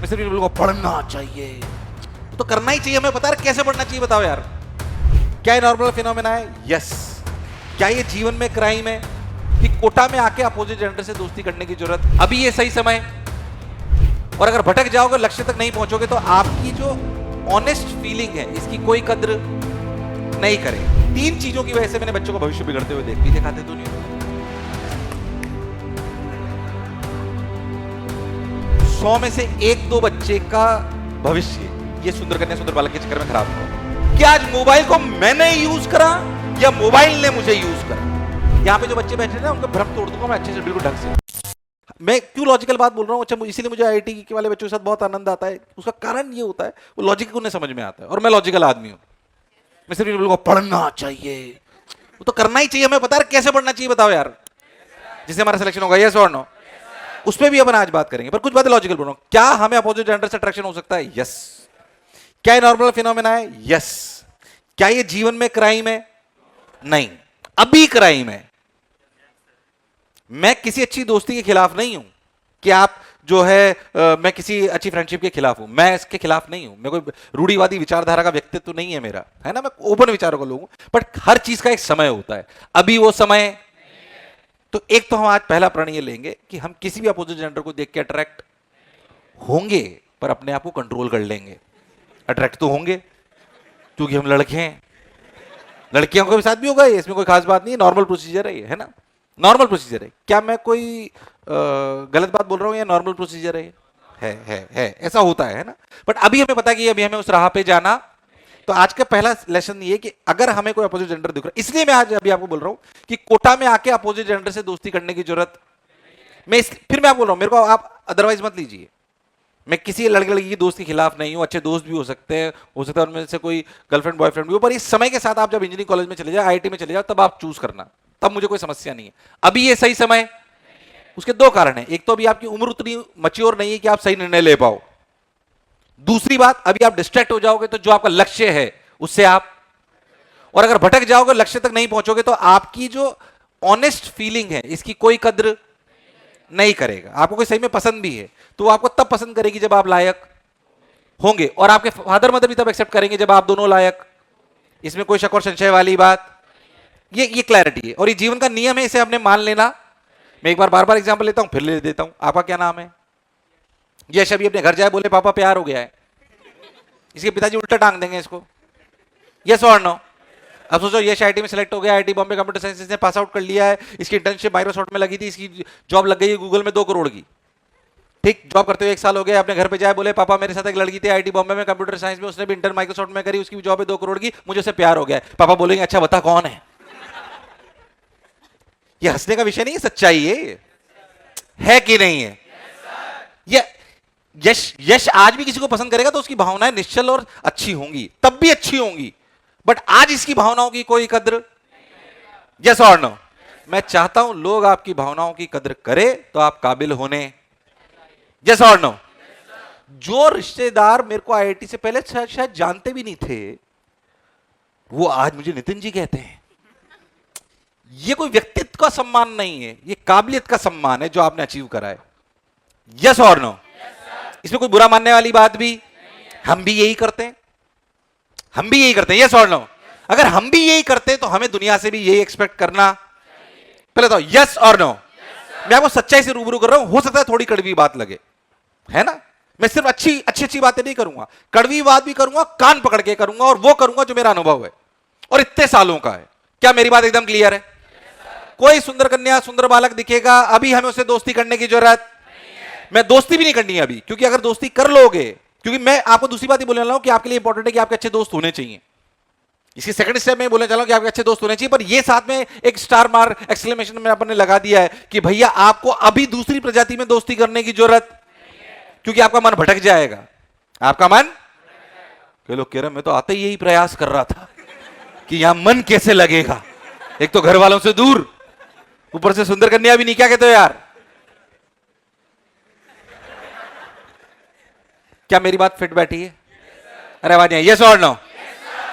Mister people को पढ़ना चाहिए, तो करना ही चाहिए, हमें पता है कैसे पढ़ना चाहिए, बताओ यार। क्या ये नॉर्मल फिनोमेना है? यस। क्या ये जीवन में क्राइम है कि कोटा में आके अपोजिट जेंडर से दोस्ती करने की जरूरत? अभी ये सही समय, और अगर भटक जाओगे, लक्ष्य तक नहीं पहुंचोगे, तो आपकी जो ऑनेस्ट फीलिंग है इसकी कोई कद्र नहीं करेगी। 3 चीजों की वजह से मैंने बच्चों का भविष्य बिगड़ते हुए भी दिखाते तो नहीं। 100 में से 1-2 बच्चे का भविष्य ये सुंदर कन्या सुंदर बालक के चक्कर में खराब हुआ। क्या आज मोबाइल को मैंने यूज करा या मोबाइल ने मुझे यूज करा? यहाँ पे जो बच्चे बैठे हैं ना, उनका भ्रम तोड़ दूंगा मैं अच्छे से, बिल्कुल ढंग से। मैं क्यों लॉजिकल बात बोल रहा हूँ? अच्छा, इसीलिए मुझे आईआईटी के वाले बच्चों के साथ बहुत आनंद आता है। उसका कारण ये होता है, वो लॉजिक उन्हें समझ में आता है, और मैं लॉजिकल आदमी हूँ। मैं सिर्फ को पढ़ना चाहिए, वो तो करना ही चाहिए, हमें पता है कैसे पढ़ना चाहिए, बताओ यार, जिससे हमारा सिलेक्शन होगा। यस और नो? उस पर भी अपन आज बात करेंगे, पर कुछ बातें लॉजिकल बोल रहा हूँ। क्या हमें अपोजिट जेंडर से अट्रैक्शन हो सकता है? यस। क्या ये नॉर्मल फिनोमेना है? यस। क्या ये जीवन में क्राइम है? नहीं, अभी क्राइम है। मैं किसी अच्छी दोस्ती के खिलाफ नहीं हूं कि आप जो है मैं किसी अच्छी फ्रेंडशिप के खिलाफ हूं, मैं इसके खिलाफ नहीं हूं। मैं कोई रूढ़िवादी विचारधारा का व्यक्तित्व तो नहीं है मेरा, है ना, मैं ओपन विचारों का लोग हूं। बट हर चीज का एक समय होता है, अभी वो समय। तो एक तो हम आज पहला प्रण ये लेंगे कि हम किसी भी अपोजिट जेंडर को देख के अट्रैक्ट होंगे, पर अपने आप को कंट्रोल कर लेंगे। अट्रैक्ट तो होंगे क्योंकि हम लड़के हैं, लड़कियों के साथ भी होगा, इसमें कोई खास बात नहीं है, नॉर्मल प्रोसीजर है ये, है ना, नॉर्मल प्रोसीजर है। क्या मैं कोई गलत बात बोल रहा हूं? या नॉर्मल प्रोसीजर है, ऐसा होता है ना। बट अभी हमें पता कि अभी हमें उस राह पे जाना। तो आज का पहला लेसन ये कि अगर हमें कोई अपोजिट जेंडर दिख रहा है, इसलिए मैं आज अभी आपको बोल रहा हूं कि कोटा में आके अपोजिट जेंडर से दोस्ती करने की जरूरत फिर मैं आपको बोल रहा हूं, मेरे को आप अदरवाइज मत लीजिए। मैं किसी लड़के लड़की की दोस्त के खिलाफ नहीं हूं, अच्छे दोस्त भी हो सकते हैं, हो सकता है उनमें से कोई गर्लफ्रेंड बॉयफ्रेंड भी हो, पर इस समय के साथ आप जब इंजीनियरिंग कॉलेज में चले जाओ, आईआईटी में चले जाओ, तब आप चूज करना, तब मुझे कोई समस्या नहीं है। अभी ये सही समय, उसके 2 कारण हैं। एक तो अभी आपकी उम्र उतनी मैच्योर नहीं है कि आप सही निर्णय ले पाओ। दूसरी बात, अभी आप डिस्ट्रैक्ट हो जाओगे तो जो आपका लक्ष्य है उससे आप, और अगर भटक जाओगे, लक्ष्य तक नहीं पहुंचोगे, तो आपकी जो ऑनेस्ट फीलिंग है इसकी कोई कद्र नहीं करेगा। आपको कोई सही में पसंद भी है तो वो आपको तब पसंद करेगी जब आप लायक होंगे, और आपके फादर मदर भी तब एक्सेप्ट करेंगे जब आप दोनों लायक। इसमें कोई शक और संशय वाली बात, ये क्लैरिटी है, और ये जीवन का नियम है, इसे हमने मान लेना। मैं एक बार बार एग्जांपल लेता हूं, फिर ले देता हूं। आपका क्या नाम है? यश अभी अपने घर जाए, बोले पापा प्यार हो गया है, इसके पिताजी उल्टा टांग देंगे इसको। यस और नो? अब सोचो, यश आईआईटी में सेलेक्ट हो गया, आईआईटी बॉम्बे कंप्यूटर साइंस से पास आउट कर लिया है, इसकी इंटर्नशिप माइक्रोसॉफ्ट में लगी थी, इसकी जॉब लग गई है गूगल में 2 करोड़ की। ठीक, जॉब करते हुए 1 साल हो गया, अपने घर पे जाए, बोले पापा मेरे साथ एक लड़की थी आईआईटी बॉम्बे में कंप्यूटर साइंस में, उसने भी इंटर्न माइक्रोसॉफ्ट में करी, उसकी भी जॉब है 2 करोड़ की, मुझे उससे प्यार हो गया है। पापा बोलेंगे अच्छा बता कौन है? ये हंसने का विषय नहीं है, सच्चाई है कि नहीं है? ये यश आज भी किसी को पसंद करेगा तो उसकी भावनाएं निश्चल और अच्छी होंगी, तब भी अच्छी होंगी, बट आज इसकी भावनाओं की कोई कद्र। यस और नो? मैं चाहता हूं लोग आपकी भावनाओं की कद्र करें तो आप काबिल होने। यस और नो? जो रिश्तेदार मेरे को आईआईटी से पहले शायद जानते भी नहीं थे, वो आज मुझे नितिन जी कहते हैं। ये कोई व्यक्तित्व का सम्मान नहीं है, ये काबिलियत का सम्मान है जो आपने अचीव करा है। यस और नो? इसमें कोई बुरा मानने वाली बात भी, हम भी यही करते हैं, हम भी यही करते हैं। यस और नो? अगर हम भी यही करते हैं तो हमें दुनिया से भी यही एक्सपेक्ट करना। पहले तो यस और नो? मैं आपको सच्चाई से रूबरू कर रहा हूं, हो सकता है थोड़ी कड़वी बात लगे, है ना। मैं सिर्फ अच्छी बातें नहीं करूंगा, कड़वी बात भी करूंगा, कान पकड़ के करूंगा, और वो करूंगा जो मेरा अनुभव है और इतने सालों का है। क्या मेरी बात एकदम क्लियर है? कोई सुंदर कन्या सुंदर बालक दिखेगा, अभी हमें उससे दोस्ती करने की जरूरत, मैं दोस्ती भी नहीं करनी है अभी, क्योंकि अगर दोस्ती कर लोगे, क्योंकि मैं आपको दूसरी बात ही बोलने वाला हूं कि आपके लिए इंपॉर्टेंट है कि आपके अच्छे दोस्त होने चाहिए। इसकी सेकंड स्टेप में बोलने चला हूं कि आपके अच्छे दोस्त होने चाहिए, पर ये साथ में एक स्टार मार्क एक्सक्लेमेशन में अपन ने लगा दिया है कि भैया आपको अभी दूसरी प्रजाति में दोस्ती करने की जरूरत, क्योंकि आपका मन भटक जाएगा। आपका मन, कई लोग कह रहे मैं तो आते ही यही प्रयास कर रहा था कि यहां मन कैसे लगेगा, एक तो घर वालों से दूर, ऊपर से सुंदर कन्या भी नहीं। क्या कहते हो यार? क्या मेरी बात फिट बैठी है? अरे आवाज नहीं। यस और नो?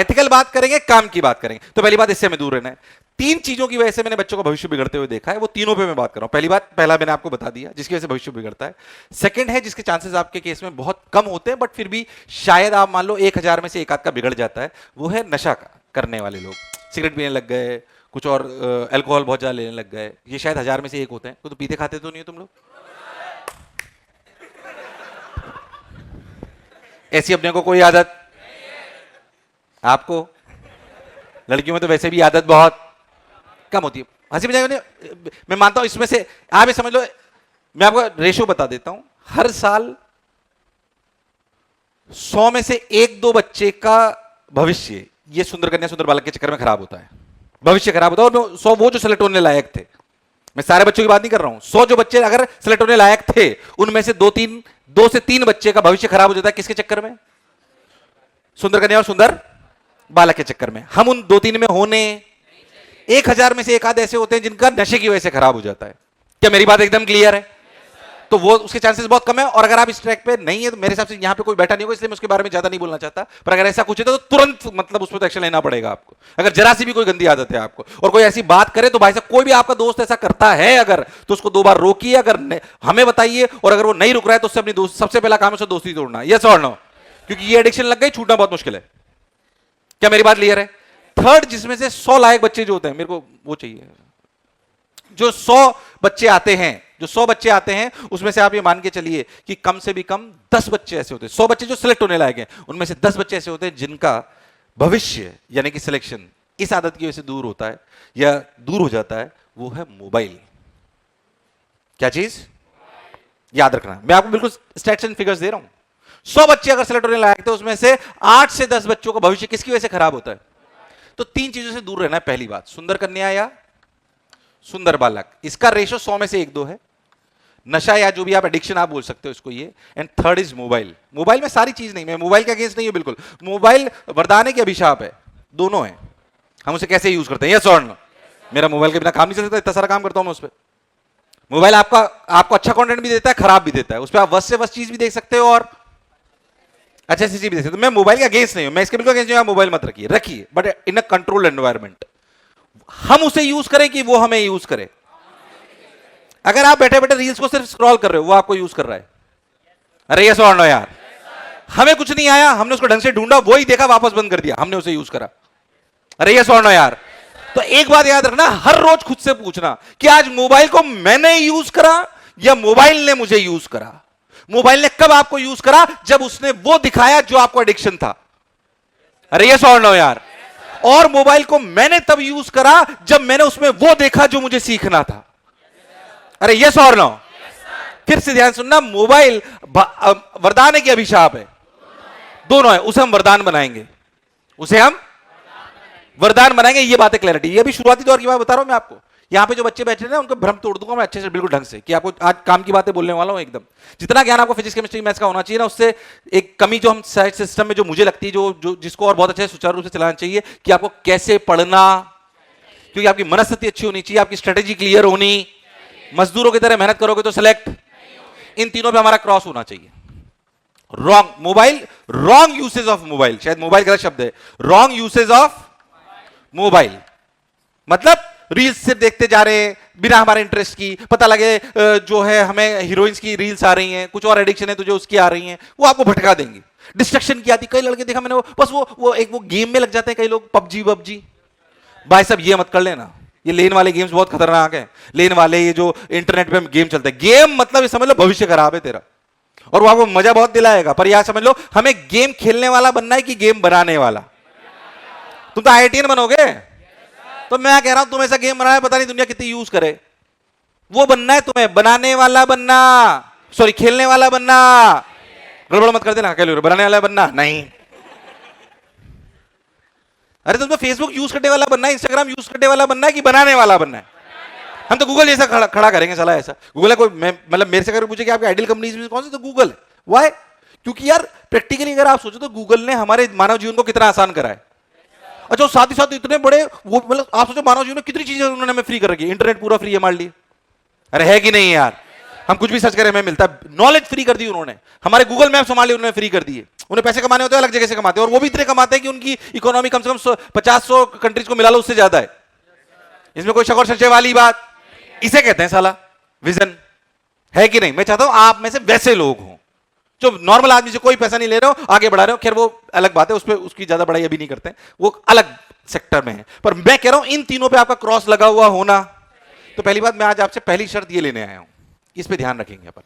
एथिकल बात करेंगे, काम की बात करेंगे। तो पहली बात, इससे हमें दूर रहना है। तीन चीजों की वजह से मैंने बच्चों का भविष्य बिगड़ते हुए देखा है, वो तीनों पे मैं बात कर रहा हूं। पहली बात, पहला मैंने आपको बता दिया जिसकी वजह से भविष्य बिगड़ता है। सेकंड है जिसके चांसेस आपके केस में बहुत कम होते हैं, बट फिर भी शायद आप मान लो 1000 में से एक आध का बिगड़ जाता है, वो है नशा करने वाले लोग। सिगरेट पीने लग गए, कुछ और अल्कोहल बहुत ज्यादा लेने लग गए, ये शायद 1000 में से एक होते हैं। तो पीते खाते तो नहीं हो तुम लोग? ऐसी अपने को कोई आदत? आपको लड़कियों में तो वैसे भी आदत बहुत कम होती है। हंसी मजाक मैं मानता हूं, इसमें से आप ये समझ लो, मैं आपको रेशो बता देता हूं, हर साल 100 में से 1-2 बच्चे का भविष्य ये सुंदर कन्या सुंदर बालक के चक्कर में खराब होता है। भविष्य खराब होता है। और 100 वो जो सेलेक्ट होने लायक थे, मैं सारे बच्चों की बात नहीं कर रहा हूं, 100 जो बच्चे अगर सेलेक्ट होने लायक थे, उनमें से 2 से 3 बच्चे का भविष्य खराब हो जाता है। किसके चक्कर में? सुंदर कन्या और सुंदर बालक के चक्कर में। हम उन 2-3 में होने, 1000 में से एक आध ऐसे होते हैं जिनका नशे की वजह से खराब हो जाता है। क्या मेरी बात एकदम क्लियर है? तो वो उसके चांसेस बहुत कम है। और अगर आप इस ट्रैक पे नहीं है तो मेरे हिसाब से यहां पे कोई बैठा नहीं होगा, इसलिए मैं उसके बारे में ज्यादा नहीं बोलना चाहता। पर अगर ऐसा कुछ है तो तुरंत मतलब उस पर एक्शन लेना पड़ेगा आपको, अगर जरा सी भी कोई गंदी आदत है आपको। और कोई ऐसी बात करे तो भाई साहब, कोई भी आपका दोस्त ऐसा करता है अगर, तो उसको 2 बार रोकिए, अगर हमें बताइए, और अगर वो नहीं रुक रहा है तो उससे अपनी दोस्त, सबसे पहला काम है उससे दोस्ती तोड़ना। यस और नो? क्योंकि ये एडिक्शन लग गई, छूटना बहुत मुश्किल है। क्या मेरी बात क्लियर है? थर्ड, जिसमें से 100 लायक बच्चे जो होते हैं, मेरे को वो चाहिए, जो 100 बच्चे आते हैं, जो 100 बच्चे आते हैं, उसमें से आप ये मान के चलिए कि कम से भी कम 10 बच्चे ऐसे होते हैं, 100 बच्चे जो सिलेक्ट होने लायक हैं, उनमें से 10 बच्चे ऐसे होते हैं जिनका भविष्य यानी कि सिलेक्शन इस आदत की वजह से दूर होता है या दूर हो जाता है। वो है मोबाइल। क्या चीज? याद रखना, मैं आपको बिल्कुल स्टैट्स एंड फिगर्स दे रहा हूं। 100 बच्चे अगर सिलेक्ट होने लायक थे, उसमें से 8 से 10 बच्चों का भविष्य किसकी वजह से खराब होता है? तो 3 चीजों से दूर रहना है। पहली बात, सुंदर कन्या या सुंदर बालक, इसका रेशो 100 में से 1-2 है। नशा या जो भी आप एडिक्शन आप बोल सकते हो इसको ये। And third is mobile. Mobile में सारी चीज नहीं, मैं मोबाइल के अगेंस्ट नहीं हूं बिल्कुल। मोबाइल वरदान है कि अभिशाप है? दोनों है। हम उसे कैसे यूज करते हैं, यस और नो? मेरा मोबाइल के बिना काम नहीं चल सकता, इतना सारा काम करता हूं मैं उस पर। मोबाइल आपको अच्छा कंटेंट भी देता है, खराब भी देता है। उस पर आप बस से बस चीज भी देख सकते हो और अच्छे से चीज भी देख सकते हो। मैं मोबाइल के अगेंस्ट नहीं हूं, मैं इसके बिल्कुल अगेंस्ट नहीं हूं। मोबाइल मत रखिए, but in a controlled environment. हम उसे यूज करें कि वो हमें यूज करे। अगर आप बैठे बैठे रील्स को सिर्फ स्क्रॉल कर रहे हो, वो आपको यूज कर रहा है। अरे यस और नो यार? हमें कुछ नहीं आया, हमने उसको ढंग से ढूंढा, वो ही देखा, वापस बंद कर दिया, हमने उसे यूज करा। अरे यस और नो यार? तो एक बात याद रखना, हर रोज खुद से पूछना कि आज मोबाइल को मैंने यूज करा या मोबाइल ने मुझे यूज करा। मोबाइल ने कब आपको यूज करा? जब उसने वो दिखाया जो आपको एडिक्शन था। अरे यस और नो यार? और मोबाइल को मैंने तब यूज करा जब मैंने उसमें वो देखा जो मुझे सीखना था। अरे यस और नो? फिर से ध्यान सुनना, मोबाइल वरदान है कि अभिशाप है? दोनों है। उसे हम वरदान बनाएंगे, उसे हम वरदान बनाएंगे। ये बात है, क्लैरिटी। ये भी शुरुआती दौर की बात बता रहा हूं मैं आपको। यहां पे जो बच्चे बैठे हैं उनको भ्रम तोड़ दूंगा मैं अच्छे से, बिल्कुल ढंग से, कि आपको आज काम की बातें बोलने वाला हूं एकदम। जितना ज्ञान आपको फिजिक्स केमिस्ट्री मैथ्स का होना चाहिए ना, उससे एक कमी जो हम सिस्टम में जो मुझे लगती है, जो जिसको और बहुत अच्छे से सुचारू रूप से चलाना चाहिए, कि आपको कैसे पढ़ना, क्योंकि आपकी मनस्थिति अच्छी होनी चाहिए, आपकी स्ट्रेटेजी क्लियर होनी। मजदूरों की तरह मेहनत करोगे तो सिलेक्ट, इन तीनों पे हमारा क्रॉस होना चाहिए। Wrong mobile, wrong usage of mobile, शायद मोबाइल गलत शब्द है, रॉन्ग यूसेज ऑफ मोबाइल मतलब रील्स सिर्फ देखते जा रहे हैं बिना हमारे इंटरेस्ट की। पता लगे जो है हमें हीरोइंस की रील्स आ रही हैं, कुछ और एडिक्शन है तुझे उसकी आ रही हैं, वो आपको भटका देंगी। डिस्ट्रक्शन की आती, कई लड़के देखा मैंने, बस वो गेम में लग जाते हैं कई लोग, पबजी। भाई साहब ये मत कर लेना, ये लेन वाले गेम्स बहुत खतरनाक है। लेन वाले ये जो इंटरनेट पे गेम चलते हैं, गेम मतलब ये समझ लो भविष्य खराब है तेरा, और वो आपको मजा बहुत दिलाएगा। पर यह समझ लो, हमें गेम खेलने वाला बनना है कि गेम बनाने वाला? तुम तो IITian बनोगे। तो मैं कह रहा हूं तुम ऐसा गेम बनाए, पता नहीं दुनिया कितनी यूज करे, वो बनना है तुम्हें, बनाने वाला बनना, सॉरी खेलने वाला बनना। गड़बड़ मत कर देना, बनाने वाला बनना नहीं। अरे तुम तो फेसबुक यूज करने वाला बनना है, इंस्टाग्राम यूज करने वाला बनना है कि बनाने वाला बनना है? हम तो गूगल जैसा खड़ा करेंगे साला ऐसा। गूगल है कोई, मतलब मेरे से अगर पूछे कि आपके आइडियल कंपनीज में कौन सी, तो गूगल है। व्हाई? क्योंकि यार प्रैक्टिकली अगर आप सोचो तो गूगल ने हमारे मानव जीवन को कितना आसान करा है। अच्छा, साथ ही साथ इतने बड़े वो, मतलब आप सोचो मानव जीवन में कितनी चीजें उन्होंने हमें फ्री कर रखी है। इंटरनेट पूरा फ्री है मान ली। अरे है कि नहीं यार? हम कुछ भी सर्च करें हमें मिलता है। नॉलेज फ्री कर दी उन्होंने, हमारे गूगल मैप्स हमारे उन्होंने फ्री कर दिए। उन्हें पैसे कमाने होते हैं अलग जगह से कमाते हैं, और वो भी इतने कमाते हैं कि उनकी इकोनॉमी कम से कम 50-100 कंट्रीज को मिला लो उससे ज्यादा है। इसमें कोई शक और संशय वाली बात, इसे कहते हैं साला विजन, है कि नहीं? मैं चाहता हूं आप में से वैसे लोग हों जो नॉर्मल आदमी से कोई पैसा नहीं ले रहे हो, आगे बढ़ा रहे हो। खैर वो अलग बात है, उस पर उसकी ज्यादा बड़ाई अभी नहीं करते हैं, वो अलग सेक्टर में है। पर मैं कह रहा हूं इन तीनों पे आपका क्रॉस लगा हुआ होना। तो पहली बात, मैं आज आपसे पहली शर्त ये लेने आया हूं, इस पे ध्यान रखेंगे अपन।